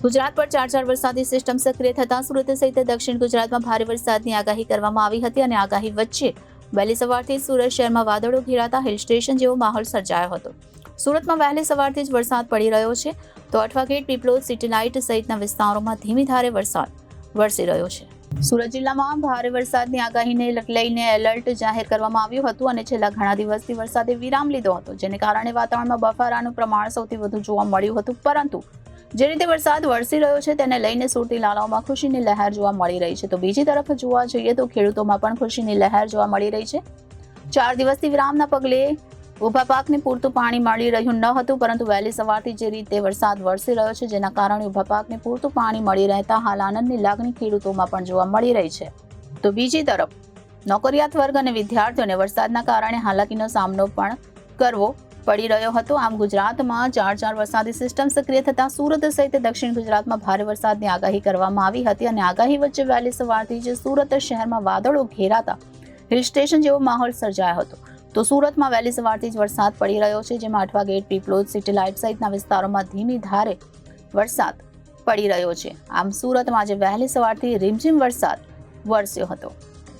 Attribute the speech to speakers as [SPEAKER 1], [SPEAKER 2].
[SPEAKER 1] ગુજરાત પર ચાર વરસાદી સિસ્ટમ સક્રિય થતાં સુરત સહિત દક્ષિણ ગુજરાતમાં ભારે વરસાદની આગાહી કરવામાં આવી હતી અને આગાહી વચ્ચે વહેલી સવારથી સુરત શહેરમાં વાદળો ઘેરાતા હિલ સ્ટેશન જેવો માહોલ સર્જાયો હતો. સુરતમાં વહેલી સવારથી જ વરસાદ પડી રહ્યો છે તો Athwa Gate, Piplod, City Light સહિતના વિસ્તારોમાં ધીમી ધારે વરસાદ વરસી રહ્યો છે. સુરત જિલ્લામાં ભારે વરસાદની આગાહીને લઈને એલર્ટ જાહેર કરવામાં આવ્યું હતું અને છેલ્લા ઘણા દિવસથી વરસાદે વિરામ લીધો હતો, જેને કારણે વાતાવરણમાં બફારાનું પ્રમાણ સૌથી વધુ જોવા મળ્યું હતું. પરંતુ જે રીતે વરસાદ વરસી રહ્યો છે તેને લઈને સુરતી લાલાઓમાં ખુશીની લહેર જોવા મળી રહી છે. તો બીજી તરફ જોવા જઈએ તો ખેડૂતોમાં પણ ખુશીની લહેર જોવા મળી રહી છે. 4 દિવસથી વિરામના પગલે ઊભા પાકને પૂરતું પાણી મળી રહ્યું ન હતું, પરંતુ વહેલી સવારથી જે રીતે વરસાદ વરસી રહ્યો છે જેના કારણે ઊભા પાકને પૂરતું પાણી મળી રહેતા હાલ આનંદની લાગણી ખેડૂતોમાં પણ જોવા મળી રહી છે. તો બીજી તરફ નોકરિયાત વર્ગ અને વિદ્યાર્થીઓને વરસાદના કારણે હાલાકીનો સામનો પણ કરવો પડી રહ્યો હતો. આમ ગુજરાતમાં ચાર વરસાદી સિસ્ટમ સક્રિય થતાં સુરત સહિત દક્ષિણ ગુજરાતમાં ભારે વરસાદની આગાહી કરવામાં આવી હતી અને આગાહી વચ્ચે વહેલી સવારથી જ સુરત શહેરમાં વાદળો ઘેરાતા હિલ સ્ટેશન જેવો માહોલ સર્જાયો હતો. તો સુરતમાં વહેલી સવારથી જ વરસાદ પડી રહ્યો છે, જેમાં Athwa Gate, Piplod, City Light સહિતના વિસ્તારોમાં ધીમી ધારે વરસાદ પડી રહ્યો છે. આમ સુરતમાં આજે વહેલી સવારથી રીમઝીમ વરસાદ વરસ્યો હતો.